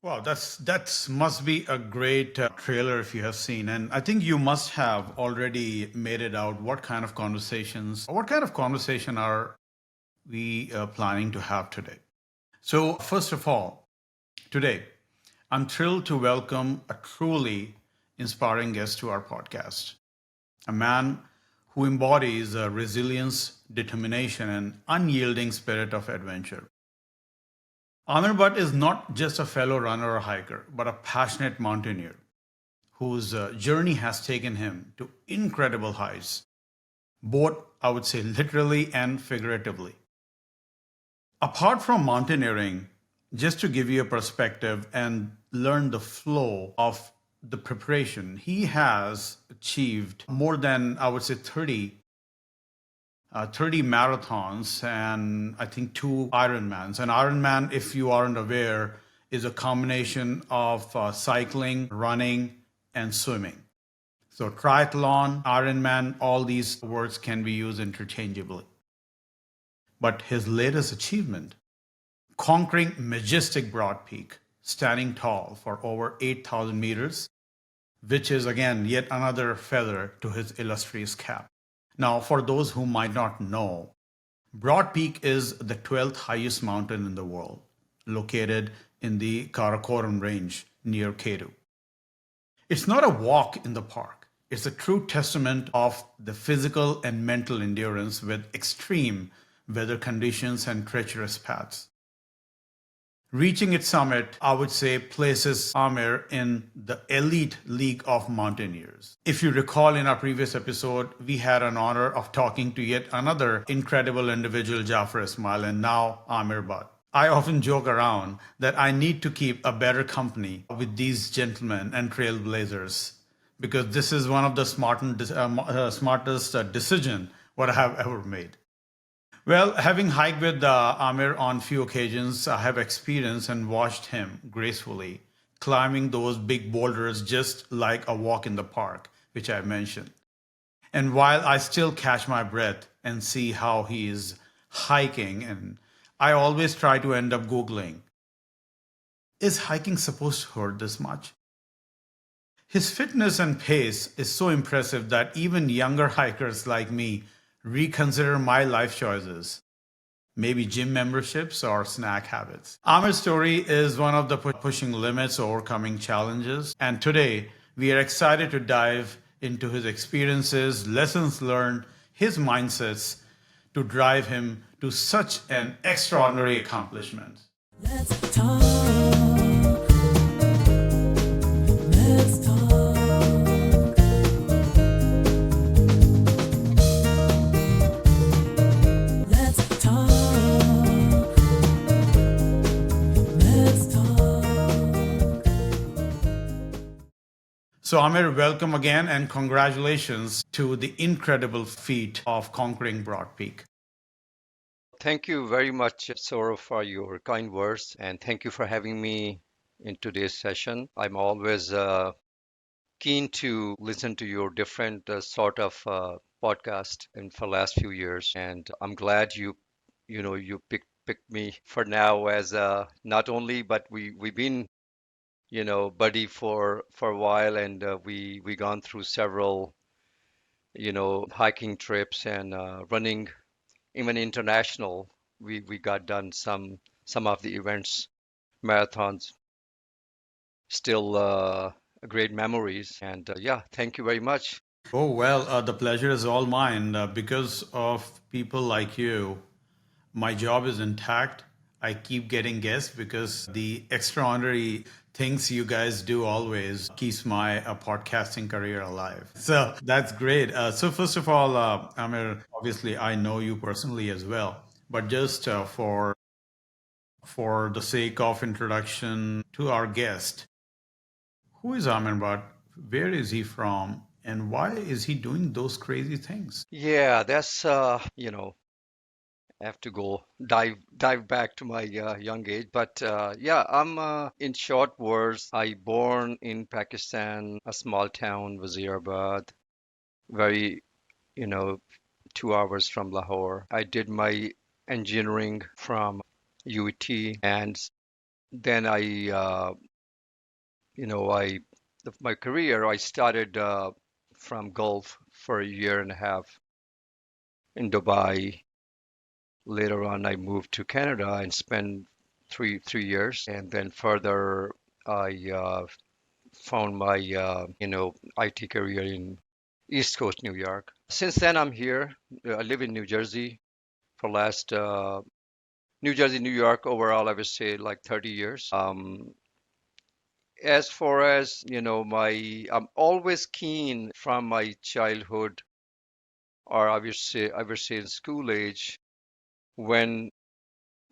Wow, that's must be a great trailer if you have seen, and I think you must have already made it out. What kind of conversation are we planning to have today? So, first of all, today I'm thrilled to welcome a truly inspiring guest to our podcast, a man who embodies resilience, determination, and unyielding spirit of adventure. Aamir Butt is not just a fellow runner or hiker, but a passionate mountaineer whose journey has taken him to incredible heights, both, I would say, literally and figuratively. Apart from mountaineering, just to give you a perspective and learn the flow of the preparation, he has achieved more than, I would say, 30 marathons and I think two Ironmans. An Ironman, if you aren't aware, is a combination of cycling, running, and swimming. So triathlon, Ironman, all these words can be used interchangeably. But his latest achievement, conquering majestic Broad Peak, standing tall for over 8,000 meters, which is again yet another feather to his illustrious cap. Now, for those who might not know, Broad Peak is the 12th highest mountain in the world, located in the Karakoram Range near Kedu. It's not a walk in the park. It's a true testament of the physical and mental endurance with extreme weather conditions and treacherous paths. Reaching its summit, I would say, places Aamir in the elite league of mountaineers. If you recall in our previous episode, we had an honor of talking to yet another incredible individual, Jafar Ismail, and now Aamir Butt. I often joke around that I need to keep a better company with these gentlemen and trailblazers because this is one of the smartest decision what I have ever made. Well, having hiked with Amir on few occasions, I have experienced and watched him gracefully climbing those big boulders just like a walk in the park, which I mentioned. And while I still catch my breath and see how he is hiking, and I always try to end up Googling, is hiking supposed to hurt this much? His fitness and pace is so impressive that even younger hikers like me reconsider my life choices, maybe gym memberships or snack habits. Amir's story is one of the pushing limits, overcoming challenges, and today we are excited to dive into his experiences, lessons learned, his mindsets to drive him to such an extraordinary accomplishment. Let's talk. Let's talk. So, Aamir, welcome again and congratulations to the incredible feat of conquering Broad Peak. Thank you very much, Saurabh, for your kind words, and thank you for having me in today's session. I'm always keen to listen to your different sort of podcast in for last few years, and I'm glad you picked me for now as not only, but we've been buddy for a while, and we gone through several hiking trips and running even international. We got done some of the events, marathons, still great memories, and yeah, thank you very much. Oh, well, the pleasure is all mine. Because of people like you, my job is intact. I keep getting guests because the extraordinary things you guys do always keeps my podcasting career alive. So that's great. So first of all, Amir, obviously I know you personally as well, but just for the sake of introduction to our guest, who is Amir Butt? Where is he from? And why is he doing those crazy things? Yeah, that's I have to go dive back to my young age, but yeah, I'm in short words, I born in Pakistan, a small town, Wazirabad, very, you know, 2 hours from Lahore. I did my engineering from UT, and then I my career, I started from golf for a year and a half in Dubai. Later on, I moved to Canada and spent three years, and then further, I found my IT career in East Coast, New York. Since then, I'm here. I live in New Jersey for last New Jersey, New York overall, I would say like 30 years. As far as, I'm always keen from my childhood, or I would say in school age, when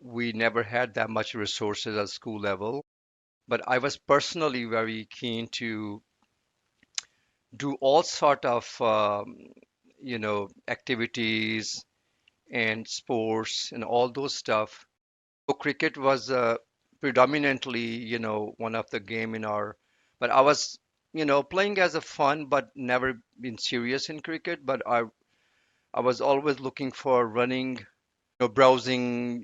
we never had that much resources at school level. But I was personally very keen to do all sort of, activities and sports and all those stuff. So cricket was predominantly, one of the game in our, but I was, playing as a fun, but never been serious in cricket. But I was always looking for running, browsing,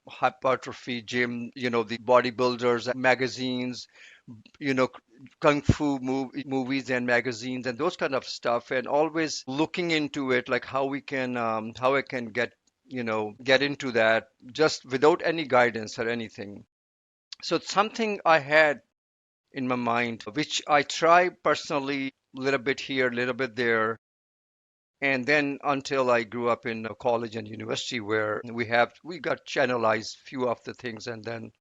hypertrophy gym, the bodybuilders magazines, kung fu movies and magazines and those kind of stuff, and always looking into it, like how I can get into that just without any guidance or anything. So it's something I had in my mind, which I try personally, a little bit here, a little bit there, and then until I grew up in college and university, where we got channelized few of the things, and then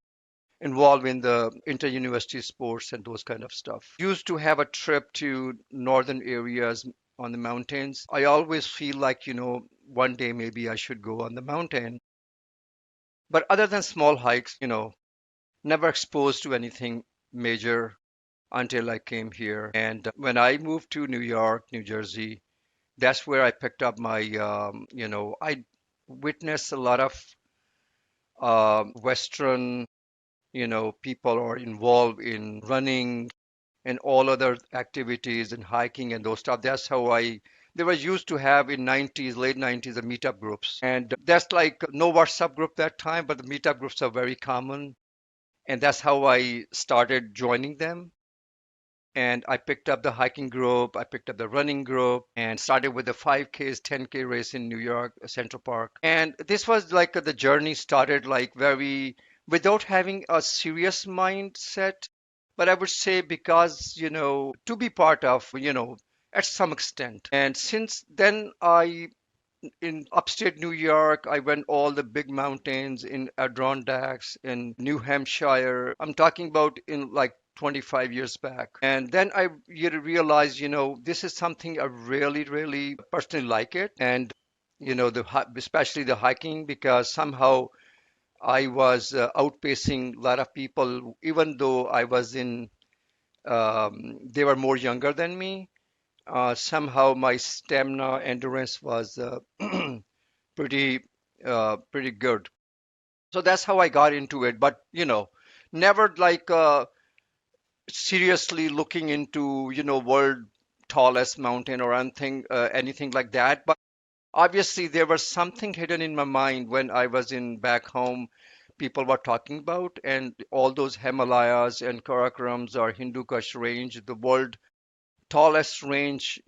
involved in the inter-university sports and those kind of stuff. Used to have a trip to northern areas on the mountains. I always feel like, one day maybe I should go on the mountain. But other than small hikes, never exposed to anything major until I came here. And when I moved to New York, New Jersey, that's where I picked up my, I witnessed a lot of Western, people are involved in running and all other activities and hiking and those stuff. That's how they were used to have in 90s, late 90s, the meetup groups. And that's like no WhatsApp group that time, but the meetup groups are very common. And that's how I started joining them. And I picked up the hiking group, I picked up the running group, and started with the 5Ks, 10K race in New York, Central Park. And this was like the journey started like very, without having a serious mindset. But I would say because, to be part of, at some extent. And since then, in upstate New York, I went all the big mountains in Adirondacks, in New Hampshire. I'm talking about in like 25 years back. And then I realized, this is something I really, really personally like it. And, especially the hiking, because somehow I was outpacing a lot of people, even though they were more younger than me. Somehow my stamina endurance was pretty pretty good. So that's how I got into it. But never like seriously looking into world tallest mountain or anything like that. But obviously there was something hidden in my mind when I was in back home. People were talking about and all those Himalayas and Karakorams or Hindu Kush range, the world tallest range,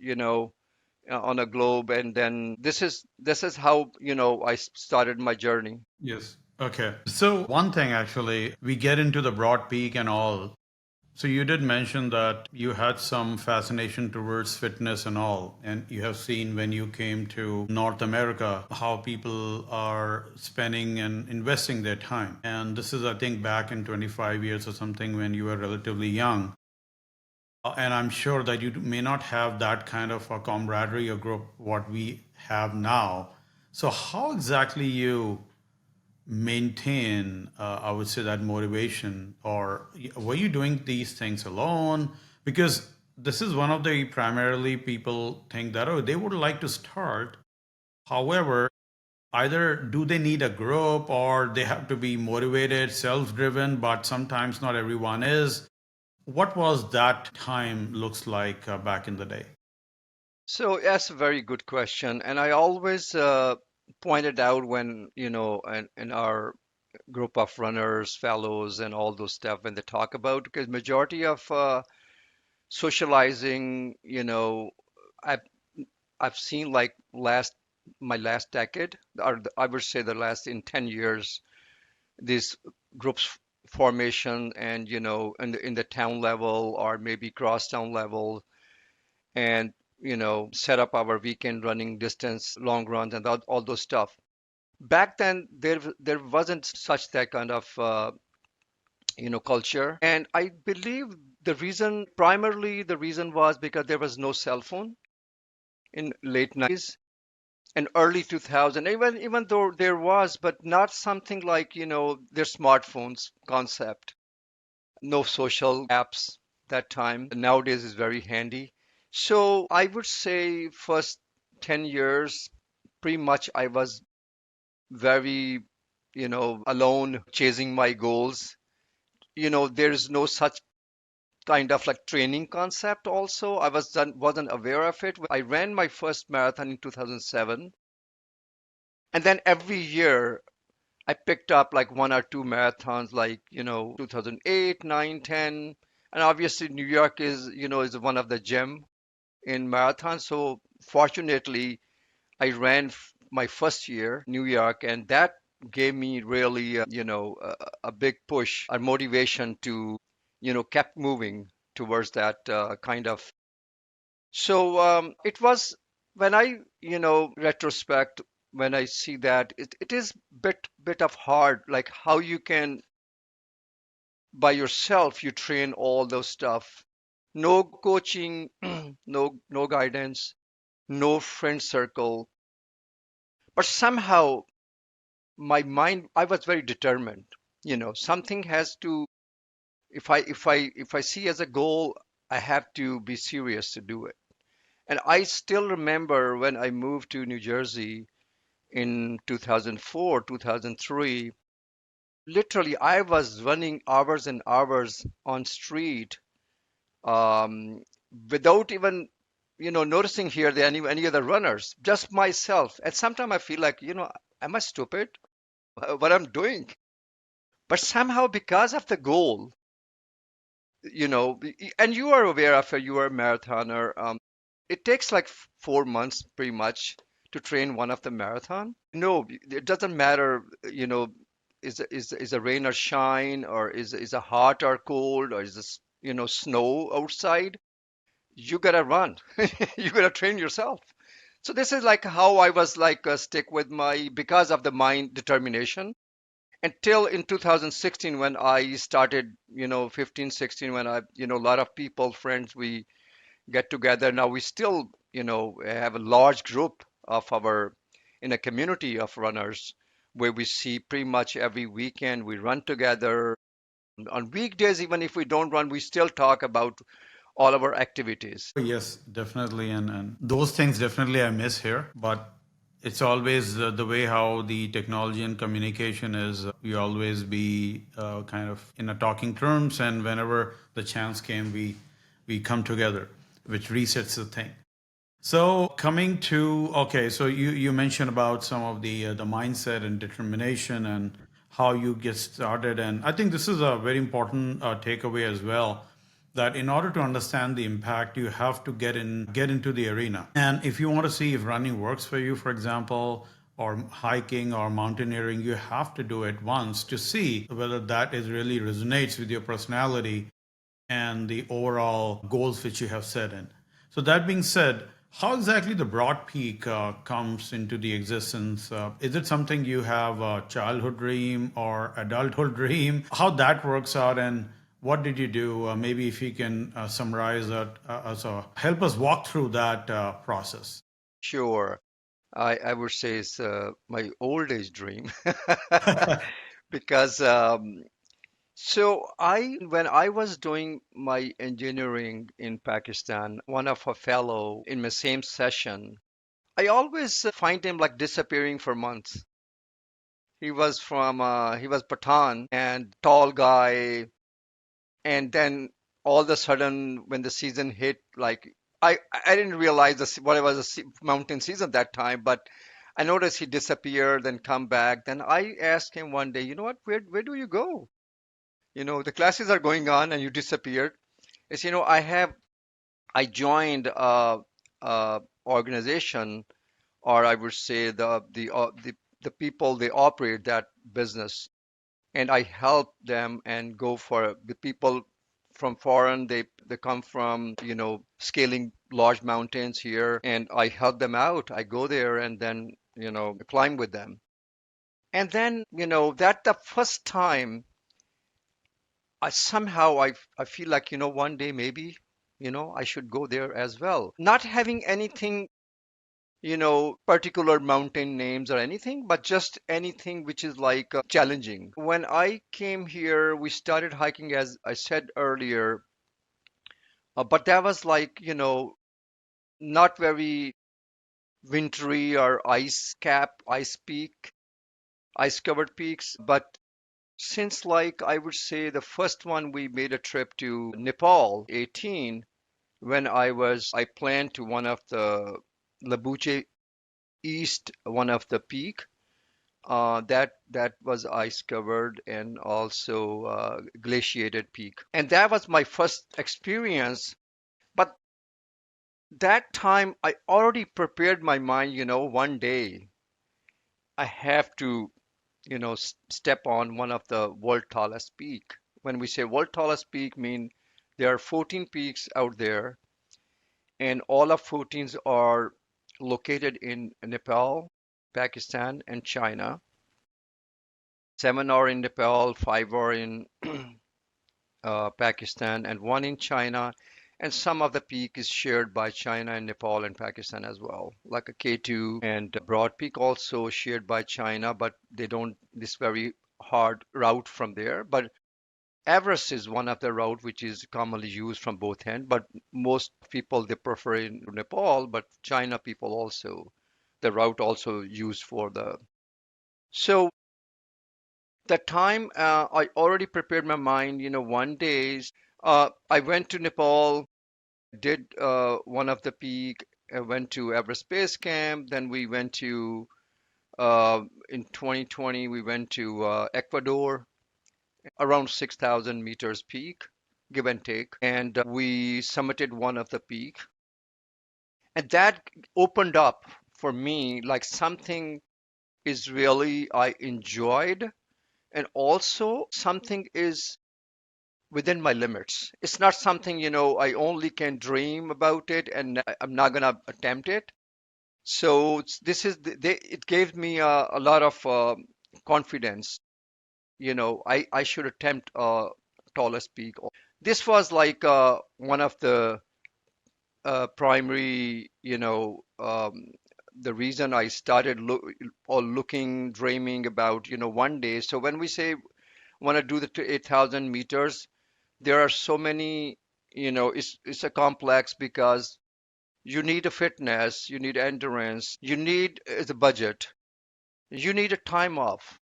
on a globe. And then this is how I started my journey. Yes. Okay. So, one thing actually, we get into the broad peak and all. So, you did mention that you had some fascination towards fitness and all. And you have seen when you came to North America how people are spending and investing their time. And this is, I think, back in 25 years or something when you were relatively young. And I'm sure that you may not have that kind of a camaraderie or group what we have now. So, how exactly you maintain, I would say, that motivation, or were you doing these things alone? Because this is one of the primarily people think that, oh, they would like to start. However, either do they need a group or they have to be motivated, self driven, but sometimes not everyone is. What was that time looks like back in the day? So that's a very good question, and I always pointed out when in our group of runners, fellows, and all those stuff when they talk about, because majority of socializing, I've I've seen like my last decade, or I would say the last in 10 years, these groups formation and in the town level or maybe cross town level, and set up our weekend running distance long runs and all those stuff. Back then there wasn't such that kind of culture, and I believe primarily the reason was because there was no cell phone in late 90s and early 2000, even though there was, but not something like their smartphones concept. No social apps that time. Nowadays is very handy. So I would say first 10 years pretty much I was very alone chasing my goals. There's no such kind of like training concept also. Wasn't aware of it. I ran my first marathon in 2007, and then every year I picked up like one or two marathons, like 2008, 9, 10, and obviously New York is one of the gem in marathon. So fortunately, I ran my first year New York, and that gave me really a big push, a motivation to kept moving towards that kind of. So it was when I retrospect, when I see that it is bit of hard, like how you can by yourself you train all those stuff, no coaching, no guidance, no friend circle, but somehow my mind, I was very determined. Something has to, if I see as a goal, I have to be serious to do it. And I still remember when I moved to New Jersey in 2004, 2003, literally I was running hours and hours on street, um, without even noticing here there any other runners, just myself. And sometimes I feel like, am I stupid what I'm doing? But somehow because of the goal, and you are aware of it, you are a marathoner. It takes like 4 months pretty much to train one of the marathon. No, it doesn't matter, is a rain or shine, or is a hot or cold, or is this, snow outside. You gotta run. You gotta train yourself. So this is like how I was like stick with my because of the mind determination until in 2016 when I started, 15, 16, when a lot of people, friends, we get together. Now we still, have a large group of our in a community of runners where we see pretty much every weekend we run together. On weekdays, even if we don't run, we still talk about all our activities. Yes, definitely. And those things definitely I miss here. But it's always the way how the technology and communication is. We always be kind of in a talking terms. And whenever the chance came, we come together, which resets the thing. So coming to okay, so you mentioned about some of the mindset and determination and how you get started, and I think this is a very important takeaway as well. That in order to understand the impact, you have to get into the arena, and if you want to see if running works for you, for example, or hiking or mountaineering, you have to do it once to see whether that is really resonates with your personality and the overall goals which you have set in. So that being said, how exactly the broad peak comes into the existence? Is it something you have a childhood dream or adulthood dream? How that works out, and what did you do? Maybe if you can summarize that, so help us walk through that process. Sure. I would say it's my old age dream because when I was doing my engineering in Pakistan, one of a fellow in my same session, I always find him like disappearing for months. He was Pathan and tall guy, and then all of a sudden when the season hit, like I didn't realize what it was mountain season that time, but I noticed he disappeared, then come back. Then I asked him one day, you know what, where do you go? The classes are going on and you disappeared. It's, I joined a organization, or I would say the people they operate that business, and I help them and go for the people from foreign. They come from, scaling large mountains here, and I help them out. I go there and then, climb with them. And then, that the first time I feel like, one day maybe, I should go there as well. Not having anything, particular mountain names or anything, but just anything which is like challenging. When I came here, we started hiking, as I said earlier, but that was like, not very wintry or ice covered peaks. But since, like, I would say the first one we made a trip to Nepal, 18, when I planned to one of the Labuche East, one of the peak. That was ice covered and also glaciated peak. And that was my first experience. But that time I already prepared my mind, one day I have to, step on one of the world tallest peak. When we say world tallest peak, mean there are 14 peaks out there, and all of 14s are located in Nepal, Pakistan, and China. Seven are in Nepal, five are in Pakistan, and one in China. And some of the peak is shared by China and Nepal and Pakistan as well, like a K2 and Broad Peak also shared by China, but they don't this very hard route from there. But Everest is one of the route which is commonly used from both ends, but most people they prefer in Nepal, but China people also the route also used for the. So that time I already prepared my mind, one day I went to Nepal, did one of the peak, went to Everest Base Camp, then we went to in 2020 we went to Ecuador, around 6,000 meters peak, give and take, and we summited one of the peak, and that opened up for me like something is really I enjoyed, and also something is within my limits. It's not something, I only can dream about it and I'm not gonna attempt it. So this is it gave me a lot of confidence. I should attempt tallest peak. This was like one of the primary, the reason I started looking, dreaming about, one day. So when we say want to do the 8,000 meters, there are so many, it's a complex because you need a fitness, you need endurance, you need the budget, you need a time off,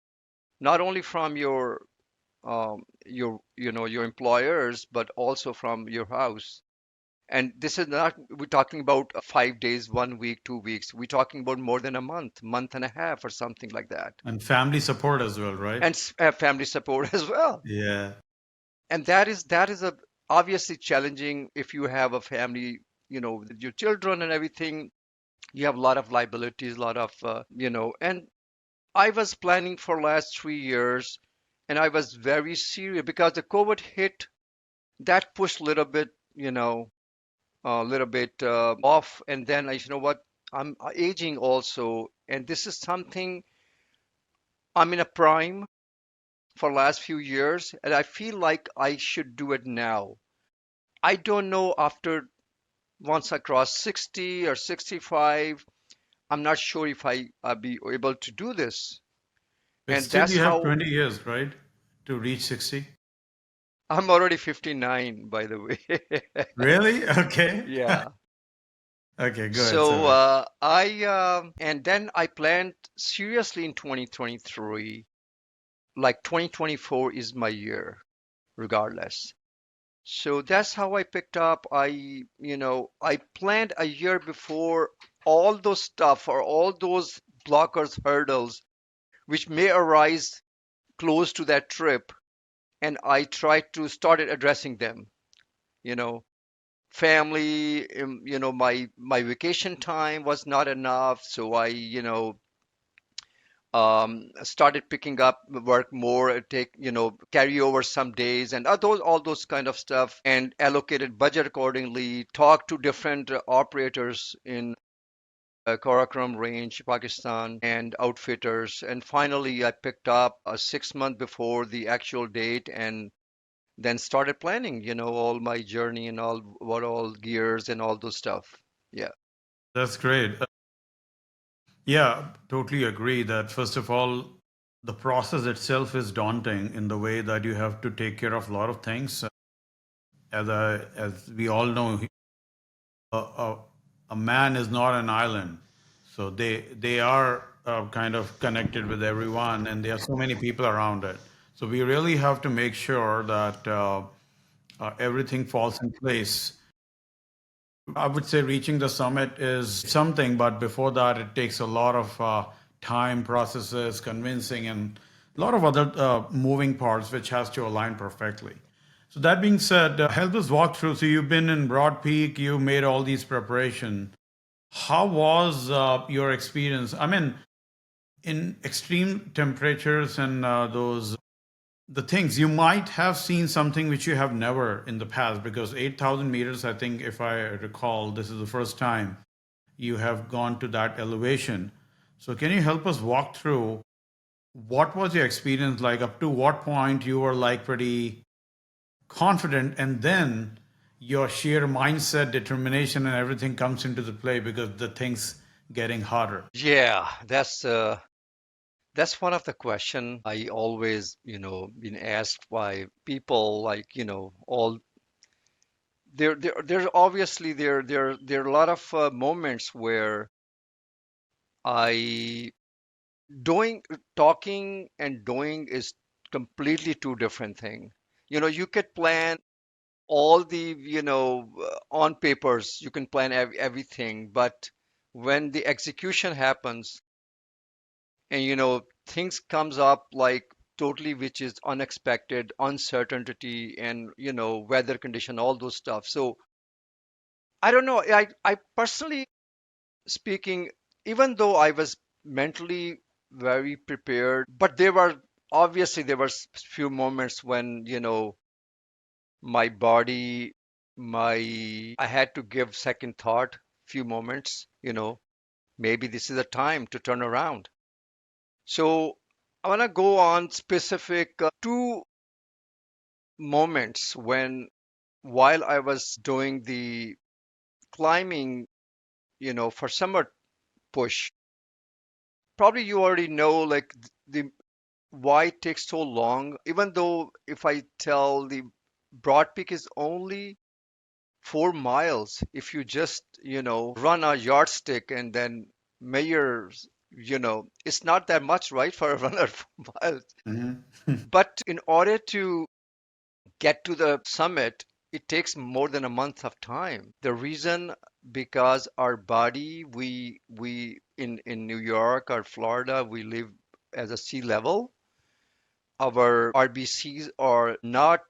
not only from your employers, but also from your house. And this is not, we're talking about 5 days, 1 week, 2 weeks. We're talking about more than a month and a half, or something like that. And family support as well, right? And family support as well. Yeah. And that is a obviously challenging if you have a family, with your children and everything. You have a lot of liabilities, a lot of and I was planning for last 3 years, and I was very serious because the COVID hit. That pushed a little bit, a little bit off. And then I, what, I'm aging also, and this is something I'm in a prime for last few years, and I feel like I should do it now. I don't know after once I cross 60 or 65, I'm not sure if I'll be able to do this. But And still, that's you have how 20 years, right? To reach 60. I'm already 59, by the way. Really? Okay. Yeah. Okay, go ahead, So sorry. and then I planned seriously in 2023, like 2024 is my year, regardless. So that's how I picked up. I planned a year before all those stuff or all those blockers, hurdles, which may arise close to that trip, and I try to started addressing them. You know, family, my vacation time was not enough, so I, started picking up work more, take, carry over some days, and all those kind of stuff, and allocated budget accordingly. Talked to different operators in Karakoram range, Pakistan, and outfitters, and finally I picked up 6 months before the actual date, and then started planning, all my journey and all gears and all those stuff. Yeah. That's great. Yeah, totally agree that first of all, the process itself is daunting in the way that you have to take care of a lot of things. As we all know, a, a, a man is not an island, so they are kind of connected with everyone, and there are so many people around it. So we really have to make sure that everything falls in place. I would say reaching the summit is something, but before that, it takes a lot of time, processes, convincing, and a lot of other moving parts which has to align perfectly. So that being said, help us walk through. So you've been in Broad Peak, you made all these preparation. How was your experience? I mean, in extreme temperatures and those the things you might have seen something which you have never in the past, because 8,000 meters, I think, if I recall, this is the first time you have gone to that elevation. So can you help us walk through what was your experience like? Up to what point you were like pretty confident, and then your sheer mindset, determination, and everything comes into the play because the things getting harder. Yeah, that's one of the question I always, been asked by people, like, all there obviously there are a lot of moments where I doing talking and doing is completely two different thing. You could plan all the, on papers, you can plan everything, but when the execution happens, and things comes up like totally which is unexpected, uncertainty, and weather condition, all those stuff. So I don't know, I personally speaking, even though I was mentally very prepared, but there were few moments when my body, my I had to give second thought, few moments, maybe this is a time to turn around. So I want to go on specific two moments when, while I was doing the climbing, for summer push. Probably you already know, like, the why it takes so long. Even though if I tell the Broad Peak is only 4 miles, if you just run a yardstick and then measure, it's not that much, right, for a runner, 4 miles. Mhm. But in order to get to the summit, it takes more than a month of time. The reason, because our body, we in New York or Florida, we live as a sea level. Our RBCs are not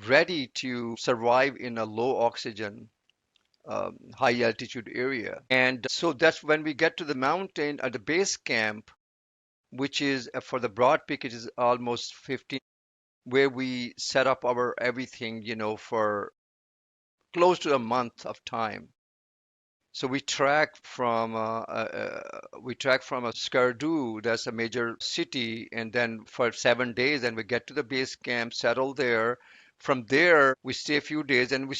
ready to survive in a low oxygen, high altitude area. And so that's when we get to the mountain at the base camp, which is for the Broad Peak, it is almost 15, where we set up our everything, for close to a month of time. So we track from a Skardu, that's a major city, and then for 7 days, and we get to the base camp, settle there. From there, we stay a few days, and we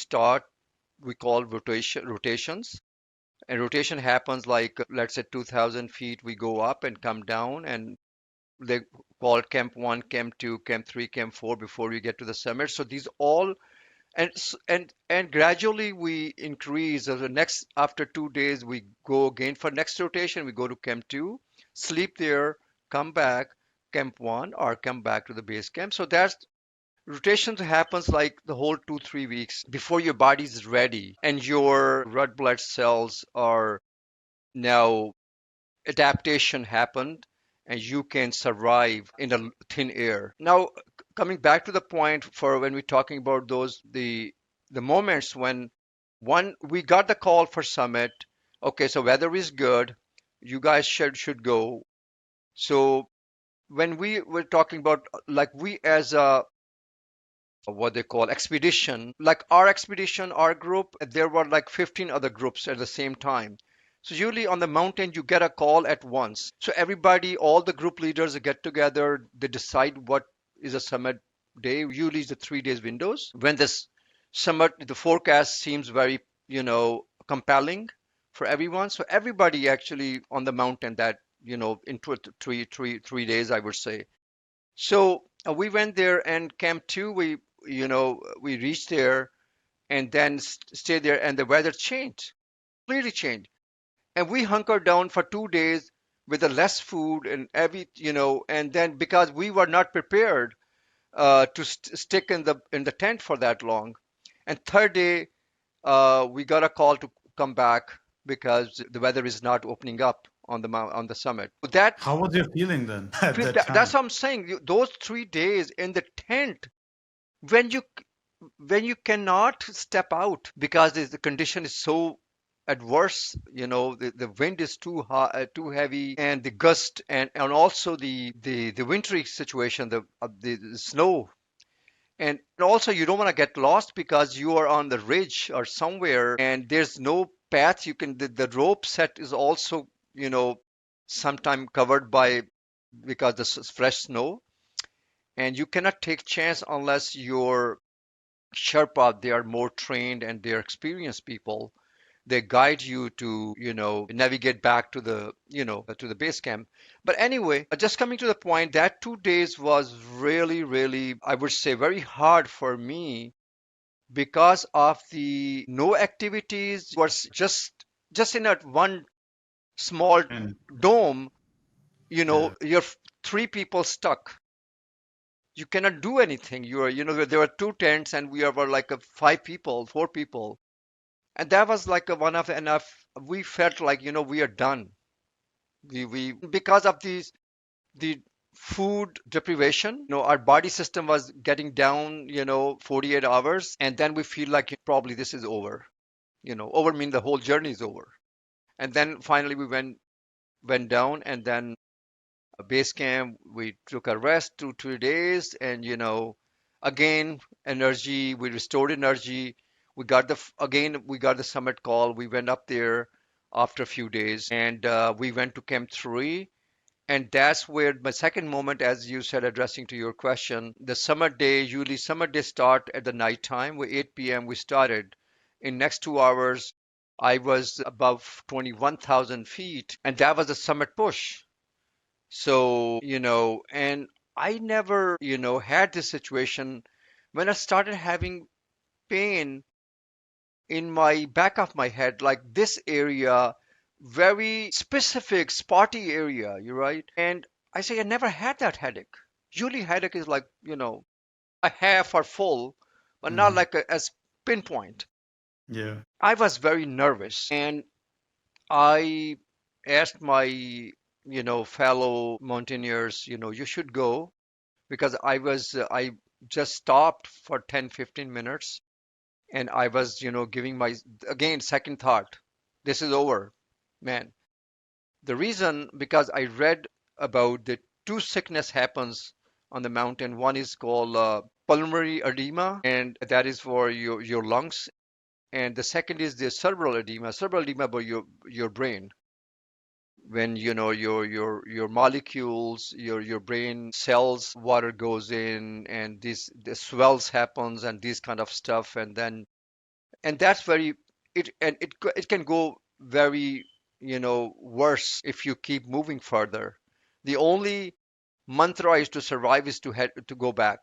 call rotations. And rotation happens like, let's say, 2,000 feet, we go up and come down, and they call it Camp 1, Camp 2, Camp 3, Camp 4 before we get to the summit. So these all, and gradually we increase. So the next, after 2 days, we go again for next rotation. We go to Camp 2, sleep there, come back, Camp 1, or come back to the base camp. So that's rotation happens like the whole 2 3 weeks before your body's ready and your red blood cells are now adaptation happened and you can survive in the thin air. Now, coming back to the point for when we're talking about those the moments when one we got the call for summit. Okay, so weather is good. You guys should go. So when we were talking about like we as a what they call expedition, like our expedition, our group, there were like 15 other groups at the same time. So usually on the mountain you get a call at once, so everybody, all the group leaders get together, they decide what is a summit day. Usually it's the 3 days windows when this summit, the forecast seems very, compelling for everyone. So everybody actually on the mountain that, in 3 days I would say. So we went there, and Camp 2, we reached there and then stayed there, and the weather changed, completely changed. And we hunkered down for 2 days with the less food and and then because we were not prepared to stick in the tent for that long. And third day, we got a call to come back because the weather is not opening up on on the summit. That How was your feeling then at that that's time? what I'm saying. Those 3 days in the tent, when you cannot step out because the condition is so adverse, the wind is too high, too heavy, and the gust, and also the wintry situation, the snow. And also you don't want to get lost because you are on the ridge or somewhere and there's no path. You can the rope set is also, sometime covered by because fresh snow, and you cannot take chance unless your Sherpa, they are more trained and they're experienced people. They guide you to, navigate back to the base camp. But anyway, just coming to the point, that 2 days was really, really, I would say, very hard for me because of the no activities. Was just in a one small And dome. yeah. You're three people stuck. You cannot do anything. There were two tents and we were like 5 people, 4 people, and that was like a one of enough. We felt like, we are done. We because of the food deprivation, our body system was getting down, 48 hours, and then we feel like probably this is over. Over mean the whole journey is over. And then finally we went down, and then base camp. We took a rest 2 3 days, and again energy. We restored energy. We got the summit call. We went up there after a few days, and we went to Camp 3. And that's where my second moment, as you said, addressing to your question, the summer day. Usually, summer day start at the night time. We 8 p.m. we started. In next 2 hours, I was above 21,000 feet, and that was the summit push. So, and I never, had this situation when I started having pain in my back of my head, like this area, very specific, spotty area, you're right. And I say I never had that headache. Usually headache is like, a half or full, but not Hmm. like as pinpoint. Yeah. I was very nervous, and I asked my, fellow mountaineers, you should go, because I just stopped for 10, 15 minutes, and I was, giving my, again, second thought. This is over, man. The reason, because I read about the two sickness happens on the mountain. One is called pulmonary edema, and that is for your lungs. And the second is the cerebral edema about your brain, when your molecules, your brain cells, water goes in, and these the swells happens and these kind of stuff. And that's very, it can go very, worse if you keep moving further. The only mantra is to survive, is to go back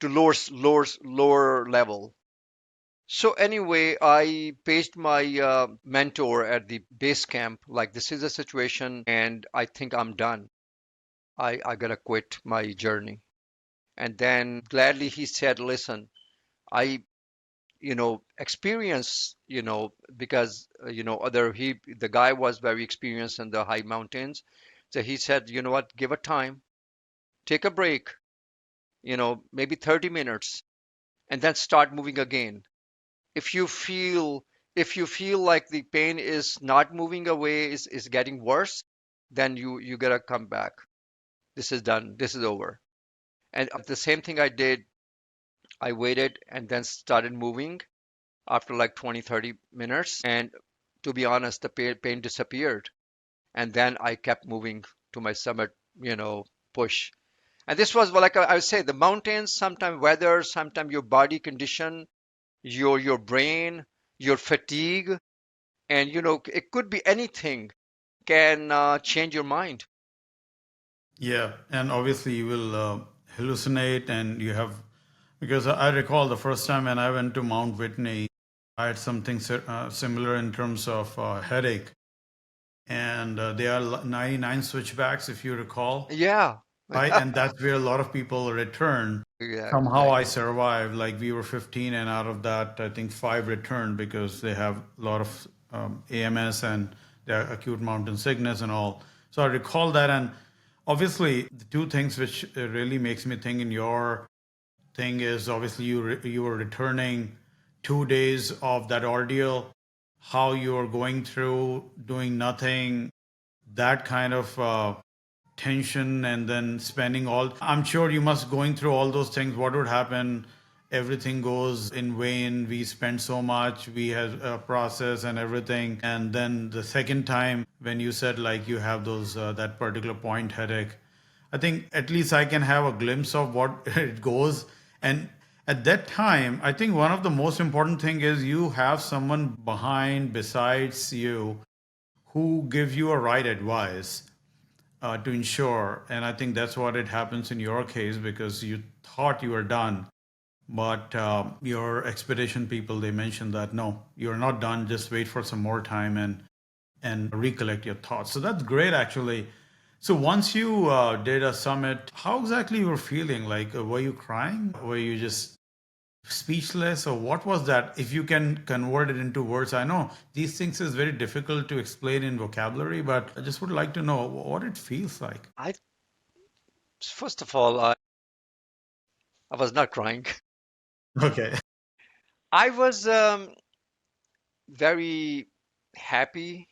to lower level. So anyway, I paged my mentor at the base camp, like this is a situation, and I think I'm done. I gotta quit my journey. And then gladly he said, "Listen, I experience, because the guy was very experienced in the high mountains. So he said, you know what, give it time, take a break, maybe 30 minutes, and then start moving again. If you feel if you feel like the pain is not moving away, is getting worse, then you gotta come back. This is done. This is over. And the same thing I did. I waited and then started moving after like 20, 30 minutes. And to be honest, the pain disappeared. And then I kept moving to my summit, push. And this was, well, like I would say, the mountains, sometimes weather, sometimes your body condition, your brain, your fatigue, and it could be anything can change your mind. Yeah, and obviously you will hallucinate, and you have, because I recall the first time when I went to Mount Whitney, I had something similar in terms of headache, and there are 99 switchbacks, if you recall, Yeah. right? And that's where a lot of people return. Yeah, Somehow I exactly. survived. Like we were 15, and out of that, I think five returned because they have a lot of AMS and their acute mountain sickness and all. So I recall that, and obviously the two things which really makes me think in your thing is obviously you were returning 2 days of that ordeal, how you were going through doing nothing, that kind of tension, and then spending all, I'm sure you must going through all those things. What would happen, everything goes in vain, we spend so much, we have a process and everything, and then the second time when you said like you have those that particular point headache, I think at least I can have a glimpse of what it goes. And at that time, I think one of the most important thing is you have someone behind besides you who gives you a right advice to ensure. And I think that's what it happens in your case, because you thought you were done, but your expedition people, they mentioned that no, you're not done. Just wait for some more time and recollect your thoughts. So that's great, actually. So once you did a summit, how exactly you were feeling? Like, were you crying? Were you just speechless, or what was that? If you can convert it into words, I know these things is very difficult to explain in vocabulary, but I just would like to know what it feels like. I First of all, I was not crying. Okay. I was very happy,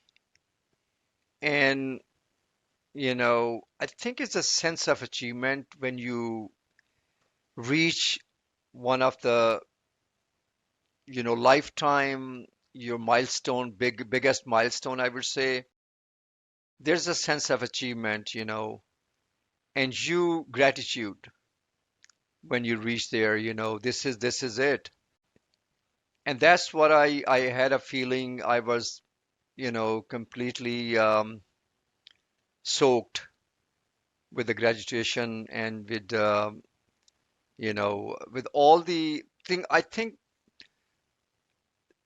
and I think it's a sense of achievement when you reach one of the lifetime, your milestone, biggest milestone, I would say. There's a sense of achievement, and you gratitude when you reach there. This is it. And that's what I had a feeling. I was completely soaked with the graduation, and with all the thing. I think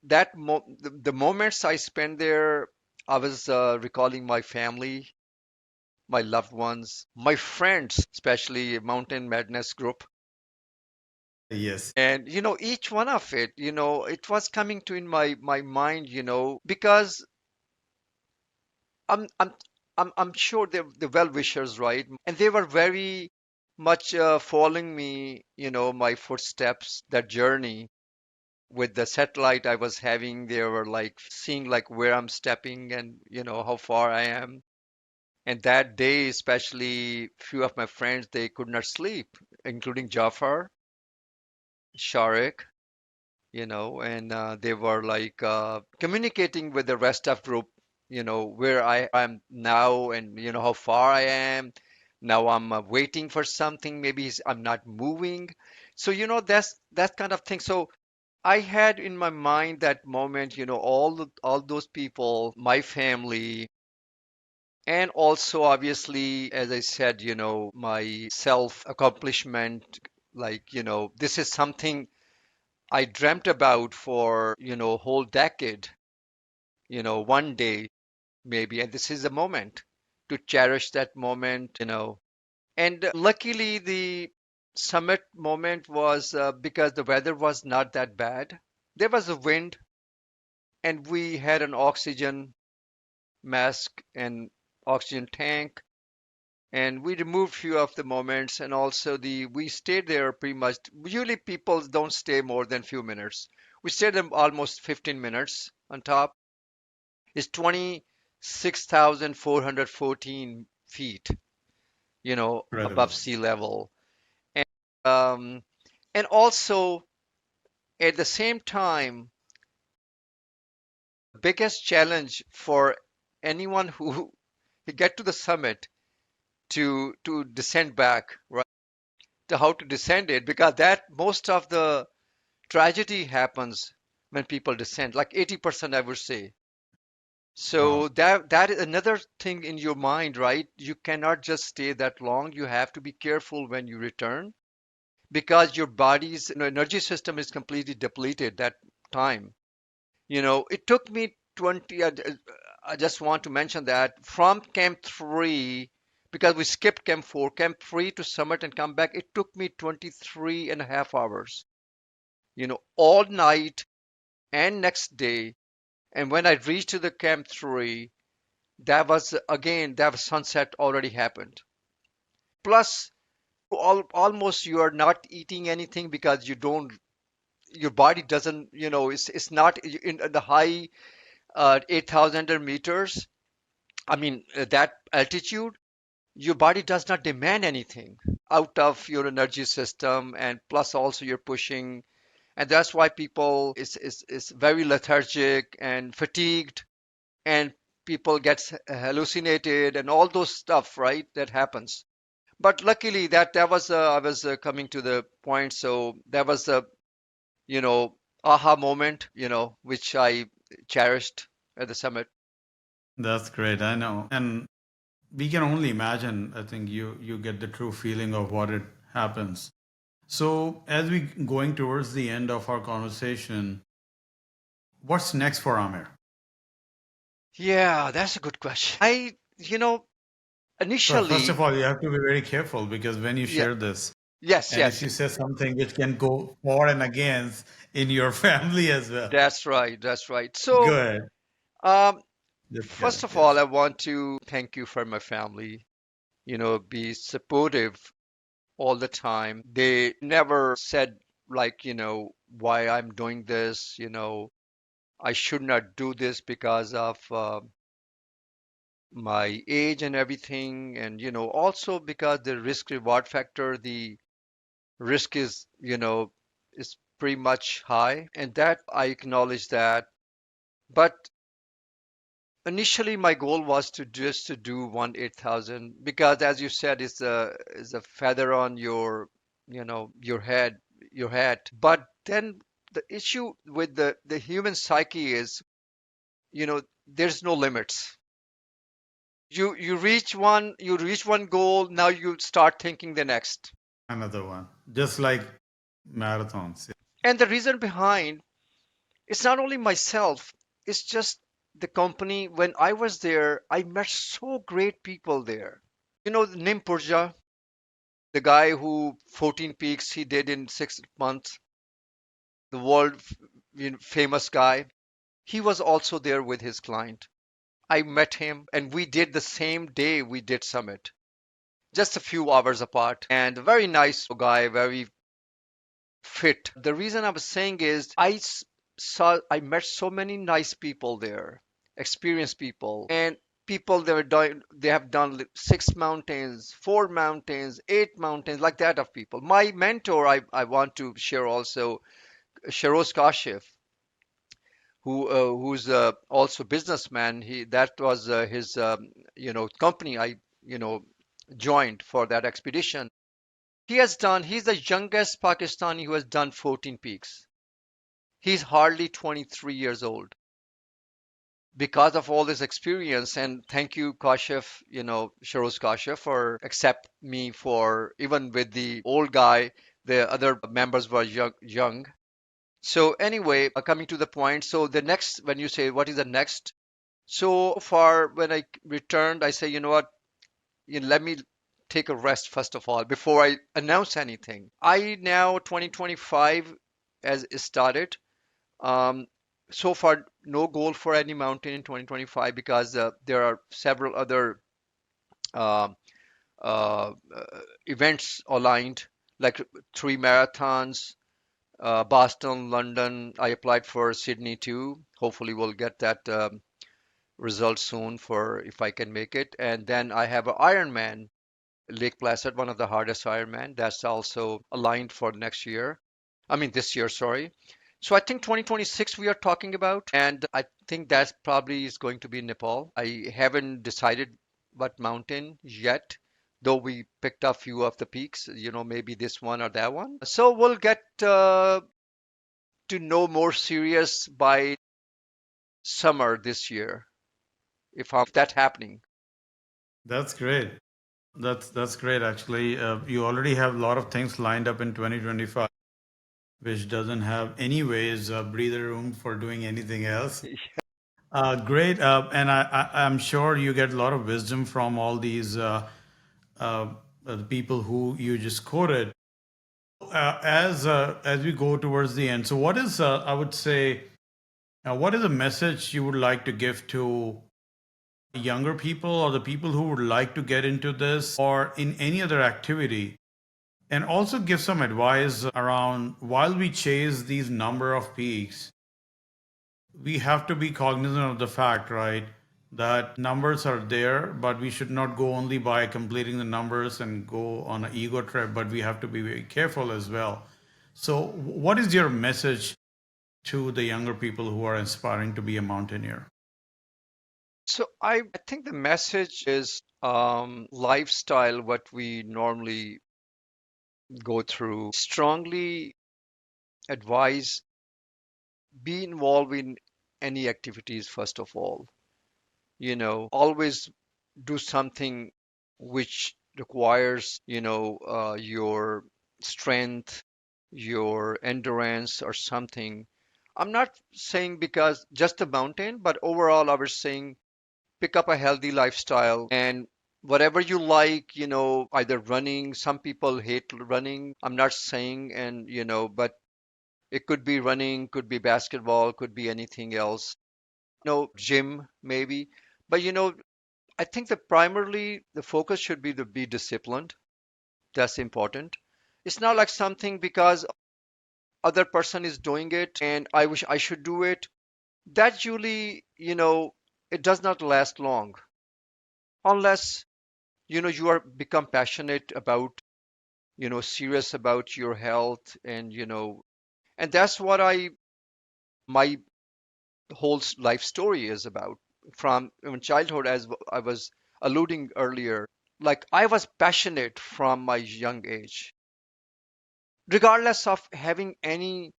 the moments I spent there, I was recalling my family, my loved ones, my friends, especially Mountain Madness group. Yes. And each one of it, it was coming to in my mind, because I'm I'm I'm sure they're the well-wishers, right? And they were very much following me, my footsteps, that journey. With the satellite I was having, they were like seeing like where I'm stepping, and how far I am. And that day, especially, few of my friends, they could not sleep, including Jafar, Sharik, and they were like communicating with the rest of group, where I am now, and how far I am. Now I'm waiting for something. Maybe I'm not moving. So that's that kind of thing. So I had in my mind that moment, all those people, my family, and also obviously, as I said, my self accomplishment. Like, this is something I dreamt about for, whole decade, one day maybe, and this is a moment to cherish that moment, And luckily, the summit moment was because the weather was not that bad. There was a wind, and we had an oxygen mask and oxygen tank, and we removed few of the moments, and also the we stayed there pretty much. Usually people don't stay more than few minutes. We stayed there almost 15 minutes on top. It's 26,414 feet, above Incredible. sea level. And um, and also at the same time, the biggest challenge for anyone who get to the summit to descend back, right? To how to descend it, because that most of the tragedy happens when people descend, like 80%, I would say. So Wow. that is another thing in your mind, right? You cannot just stay that long. You have to be careful when you return because your body's energy system is completely depleted that time. It took me 20, I just want to mention that from Camp 3, because we skipped Camp 4, Camp 3 to Summit and come back, it took me 23 and a half hours, all night and next day. And when I reached to the Camp 3, that was sunset already happened. Plus, almost you are not eating anything because your body doesn't, it's not in the high 8,000 meters. I mean, that altitude, your body does not demand anything out of your energy system, and plus also you're pushing, and that's why people is very lethargic and fatigued, and people get hallucinated and all those stuff, right? That happens. But luckily, that was I was coming to the point, so that was a you know aha moment, which I cherished at the summit. That's great. I know. And we can only imagine. I think you get the true feeling of what it happens. So as we going towards the end of our conversation, what's next for Amir? Yeah, that's a good question. So first Initially, of all, you have to be very careful because when you yeah, share this, yes, and if yes, you say something which can go for and against in your family as well. that's right, that's right. So, Good. um, Just first kidding. of all, Yes. I want to thank you for my family. Be supportive all the time. They never said like, why I'm doing this. I should not do this because of my age and everything, and also because the risk reward factor, the risk is pretty much high, and that I acknowledge that. But initially my goal was to just to do 1 8,000, because as you said, it's a feather on your head, your hat. But then the issue with the human psyche is, there's no limits. You reach one goal, now you start thinking the next. Another one. Just like marathons. And the reason behind, it's not only myself, it's just the company. When I was there, I met so great people there. Nim Purja, the guy who 14 peaks he did in 6 months, the world famous guy. He was also there with his client. I met him, and we did the same day we did summit, just a few hours apart. And a very nice guy, very fit. The reason I was saying is I met so many nice people there, experienced people, and people that were doing they have done 6 mountains, 4 mountains, 8 mountains, like that of people. My mentor, I want to share also, Sharoz Kashif, who's also businessman. He That was his company I you know joined for that expedition. He's the youngest Pakistani who has done 14 peaks. He's hardly 23 years old because of all this experience. And thank you, Kashif, Sharoz Kashif, for accept me for even with the old guy. The other members were young. So anyway, coming to the point. So the next, when you say what is the next? So far, when I returned, I say, you know what? Let me take a rest first of all before I announce anything. I now 2025 as it started. Um, so far, no goal for any mountain in 2025 because there are several other um uh, uh, events aligned, like 3 marathons, Boston, London. I applied for Sydney too. Hopefully, we'll get that result soon for if I can make it. And then I have an Ironman, Lake Placid, one of the hardest Ironman. That's also aligned for next year. I mean, this year, sorry. So I think 2026 we are talking about, and I think that's probably is going to be Nepal. I haven't decided what mountain yet, though we picked a few of the peaks, maybe this one or that one. So we'll get to know more serious by summer this year, if that's happening. That's great. That's great. Actually, you already have a lot of things lined up in 2025, which doesn't have anyways breather room for doing anything else. Great, and I'm sure you get a lot of wisdom from all these uh, the people who you just quoted. As we go towards the end, so what is I would say, what is a message you would like to give to younger people or the people who would like to get into this or in any other activity, and also give some advice around while we chase these number of peaks, we have to be cognizant of the fact, right, that numbers are there, but we should not go only by completing the numbers and go on an ego trip, but we have to be very careful as well. So, what is your message to the younger people who are aspiring to be a mountaineer? So I think the message is lifestyle, what we normally go through. Strongly advise be involved in any activities first of all. Always do something which requires, your strength, your endurance or something. I'm not saying because just a mountain, but overall I was saying pick up a healthy lifestyle and whatever you like, either running. Some people hate running. I'm not saying, and but it could be running, could be basketball, could be anything else. Gym maybe. But I think that primarily the focus should be to be disciplined. That's important. It's not like something because other person is doing it and I wish I should do it. That usually, it does not last long unless you are become passionate about, serious about your health, and and that's what my whole life story is about from in childhood, as I was alluding earlier. Like I was passionate from my young age, regardless of having any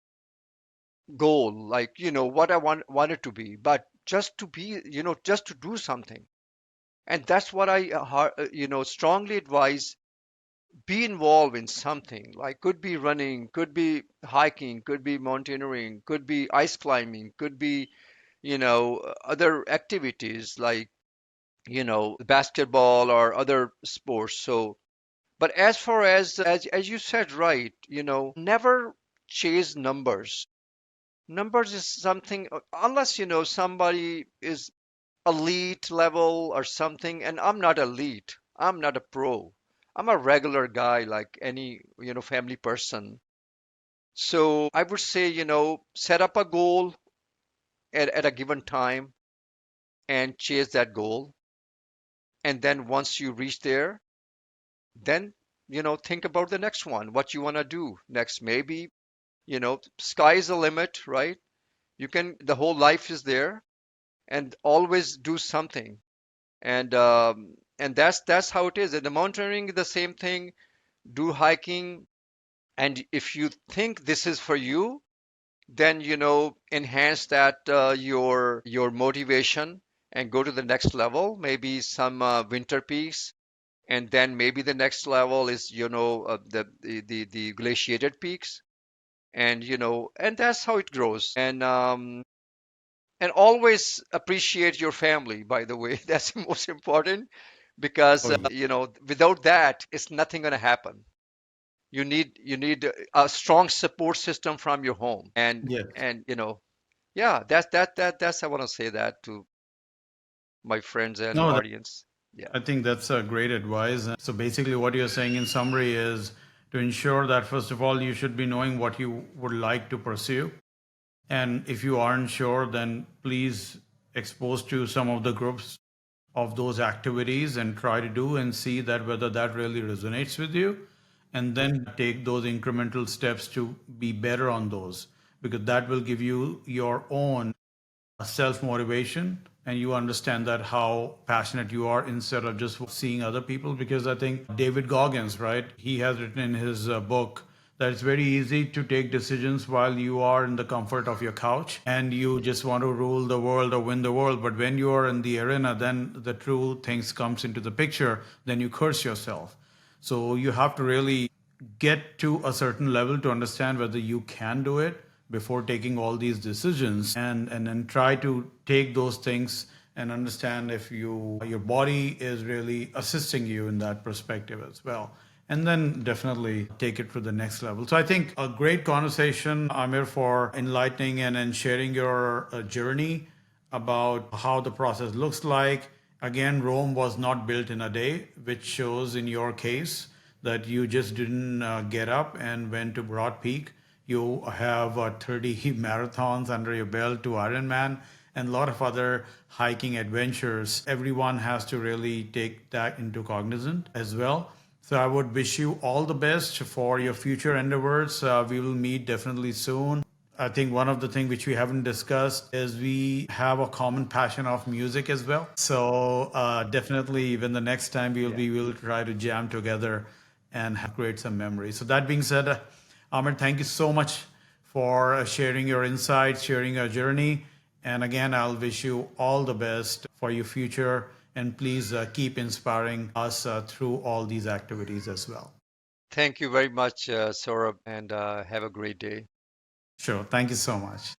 goal, like what I wanted to be, but just to be, just to do something. And that's what I strongly advise. Be involved in something, like could be running, could be hiking, could be mountaineering, could be ice climbing, could be other activities like basketball or other sports. So but as far as you said, right, never chase numbers. Numbers is something, unless somebody is elite level or something, and I'm not elite, I'm not a pro, I'm a regular guy like any family person. So I would say, set up a goal at a given time and chase that goal. And then once you reach there, then think about the next one, what you want to do next. Maybe sky is the limit, right? You can, the whole life is there, and always do something. And that's how it is. And the mountaineering the same thing. Do hiking, and if you think this is for you, then enhance that, your motivation, and go to the next level, maybe some winter peaks. And then maybe the next level is the glaciated peaks. And and that's how it grows. And always appreciate your family, by the way. That's the most important, because Oh, yeah. without that it's nothing going to happen. You need a strong support system from your home. and Yes. and Yeah, that's I want to say that to my friends and No, audience. Yeah. I think that's a great advice. So basically, what you're saying in summary is to ensure that, first of all, you should be knowing what you would like to pursue. And if you aren't sure, then please expose to some of the groups of those activities and try to do and see that whether that really resonates with you. And then take those incremental steps to be better on those, because that will give you your own self motivation, and you understand that how passionate you are instead of just seeing other people. Because I think David Goggins, right, he has written in his book that it's very easy to take decisions while you are in the comfort of your couch and you just want to rule the world or win the world. But when you are in the arena, then the true things comes into the picture, then you curse yourself. So you have to really get to a certain level to understand whether you can do it before taking all these decisions, and then try to take those things and understand if your body is really assisting you in that perspective as well, and then definitely take it to the next level. So I think a great conversation, Amir, for enlightening and sharing your journey about how the process looks like. Again, Rome was not built in a day, which shows in your case that you just didn't get up and went to Broad Peak. You have 30 marathons under your belt, to Ironman, and a lot of other hiking adventures. Everyone has to really take that into cognizance as well. So I would wish you all the best for your future endeavors. We will meet definitely soon. I think one of the things which we haven't discussed is we have a common passion of music as well. So definitely, when the next time Yeah. we will try to jam together and create some memories. So that being said, Amir, thank you so much for sharing your insights, sharing your journey. And again, I'll wish you all the best for your future. And please keep inspiring us through all these activities as well. Thank you very much, Saurabh, and have a great day. Sure. Thank you so much.